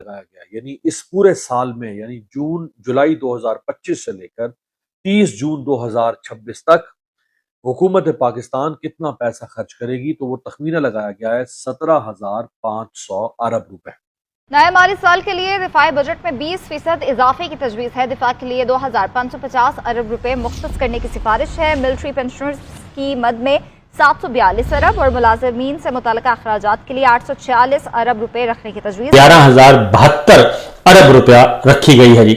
लगाया गया, यानी इस पूरे साल में, यानी जुलाई 2025 से लेकर 30 जून 2026 तक हुकूमत पाकिस्तान कितना पैसा खर्च करेगी, तो वो तखमीना लगाया गया है 17,500 अरब रुपए। नए माली साल के लिए दिफाई बजट में 20% इजाफे की तजवीज़ है। दिफा के लिए 2,550 अरब रुपए मुख्तस करने की सिफारिश है। मिलिट्री पेंशनर्स की मद में 742 अरब और मुलाजमीन से मुतल्लिका अखराजात के लिए 846 अरब रुपए रखने की तजवीज़ 11,072 अरब रुपया रखी गई है जी।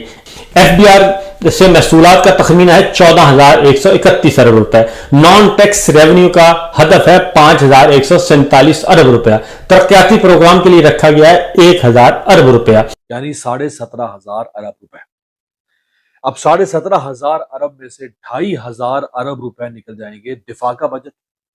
FBR से महसूलात का तखमीना है 14,131 अरब रुपए। नॉन टैक्स रेवेन्यू का हदफ है 5,147 अरब रुपया। तरक्याती प्रोग्राम के लिए रखा गया है 1,000 अरब रुपया, यानी 17,500 अरब रुपए। अब 17,500 अरब में से 2,500 अरब रुपए निकल जाएंगे दिफा का बजट।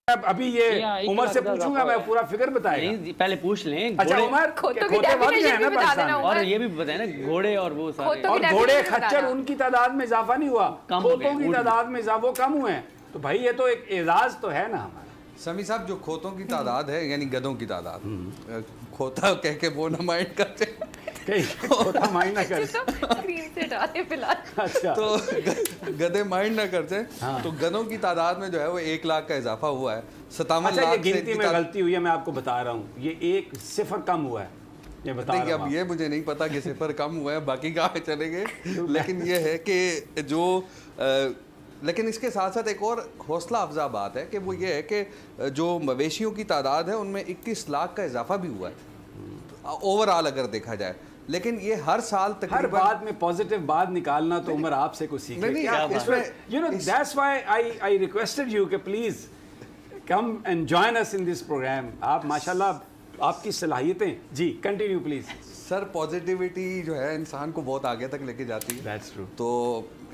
अभी ये उमर से पूछूंगा, मैं पूरा फिगर बताएगा। नहीं, पहले पूछ लें। अच्छा उमर, खोतों की डेफिनेशन भी बता देना और ये भी बताए ना, घोड़े और वो सारे, और घोड़े खच्चर उनकी तादाद में इजाफा नहीं हुआ, खोतों की तादाद में इजाफा कम हुए हैं। तो भाई ये तो एक एजाज तो है ना हमारा। समी साहब, जो खोतों की तादाद है यानी गधों की तादाद, खोता कह के वो न माइंड करते, खोता माइंड ना करते, अच्छा तो गधे माइंड ना करते। हाँ। तो गधों की तादाद में जो है वो 1 लाख का इजाफा हुआ है। 57 अच्छा, लाख ये गिनती में गलती हुई है, मैं आपको बता रहा हूँ, ये 1 सिफर कम हुआ है, ये बता रहा हूं। अब ये मुझे नहीं पता कि सिफर कम हुआ है, बाकी कहाँ चलेंगे। लेकिन ये है कि जो लेकिन इसके साथ साथ एक और हौसला अफजा बात है कि वो ये है कि जो मवेशियों की तादाद है उनमें 21 लाख का इजाफा भी हुआ है ओवरऑल अगर देखा जाए। लेकिन ये हर साल तकरीबन हर बात में पॉजिटिव बात निकालना तो उमर आपसे कुछ सीखे। You know that's why I requested you कि please come and join us in this programme. आप माशाल्लाह आपकी सलाहियतें, जी कंटिन्यू प्लीज। सर, पॉजिटिविटी जो है इंसान को बहुत आगे तक लेके जाती है। That's true. तो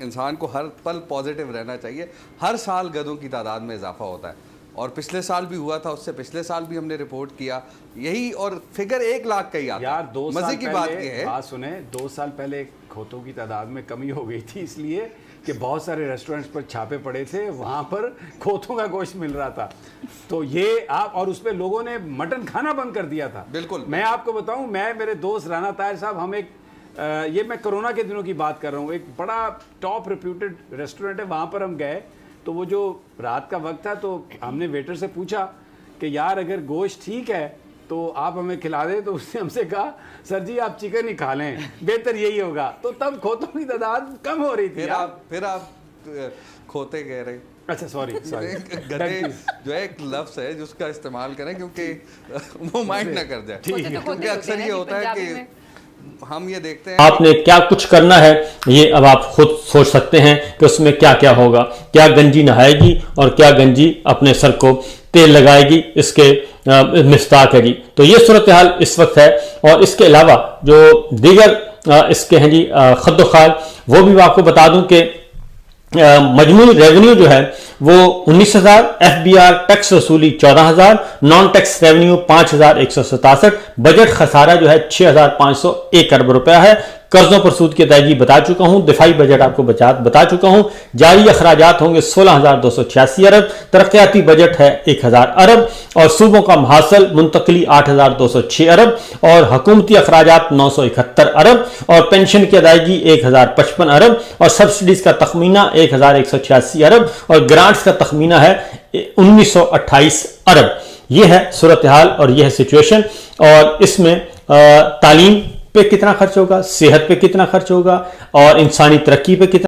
इंसान को हर पल पॉजिटिव रहना चाहिए। हर साल गधों की तादाद में इजाफा होता है और पिछले साल भी हुआ था, उससे पिछले साल भी हमने रिपोर्ट किया यही, और फिगर 1 लाख का ही आता। यार 2 साल मजे की बात ये है, बात सुने, 2 साल पहले खोतों की तादाद में कमी हो गई थी, इसलिए कि बहुत सारे रेस्टोरेंट्स पर छापे पड़े थे, वहाँ पर खोतों का गोश्त मिल रहा था। तो ये आप, और उसमें लोगों ने मटन खाना बंद कर दिया था। बिल्कुल। मैं आपको बताऊं, मैं, मेरे दोस्त राना ताहिर साहब, हम एक ये मैं कोरोना के दिनों की बात कर रहा हूँ, एक बड़ा टॉप रिप्यूटेड रेस्टोरेंट है, वहाँ पर हम गए। तो वो जो रात का वक्त था, तो हमने वेटर से पूछा कि यार अगर गोश्त ठीक है तो आप हमें खिला दें। तो उसने हमसे कहा सर जी आप चिकन ही खा लें, बेहतर यही होगा। तो तब खोतों की तादाद कम हो रही थी। फिर आप खोते कह रहे। अच्छा सॉरी गधे जो है एक लफ्ज़ है जिसका इस्तेमाल करें क्योंकि वो माइंड ना कर जाए, क्योंकि अक्सर ये होता है कि हम ये देखते हैं आपने क्या कुछ करना है, ये अब आप खुद सोच सकते हैं कि उसमें क्या क्या होगा। क्या गंजी नहाएगी और क्या गंजी अपने सर को तेल लगाएगी, इसके मिस्ताक है जी। तो ये सूरत हाल इस वक्त है। और इसके अलावा जो दीगर इसके हैं जी खद्दोखाल, वो भी मैं आपको बता दूं कि मजमूई रेवेन्यू जो है वो 19,000, FBR टैक्स वसूली 14,000, नॉन टैक्स रेवेन्यू 5,167, बजट खसारा जो है 6,501 अरब रुपया है। कर्जों पर सूद की अदायगी बता चुका हूं, दिफाई बजट आपको बता चुका हूं। जारी अखराजात होंगे 16,286 अरब, तरक्याती बजट है 1,000 अरब और सूबों का महासल मुंतकली 8,206 अरब और हुकूमती अखराजात 971 अरब और पेंशन की अदायगी 1,055 अरब और सब्सिडीज का तखमीना 1,186 अरब और ग्रांट्स का तखमीना है 1,928 अरब। यह है सूरत हाल और यह है सिचुएशन। और इसमें तालीम पे कितना खर्च होगा, सेहत पे कितना खर्च होगा और इंसानी तरक्की पे कितना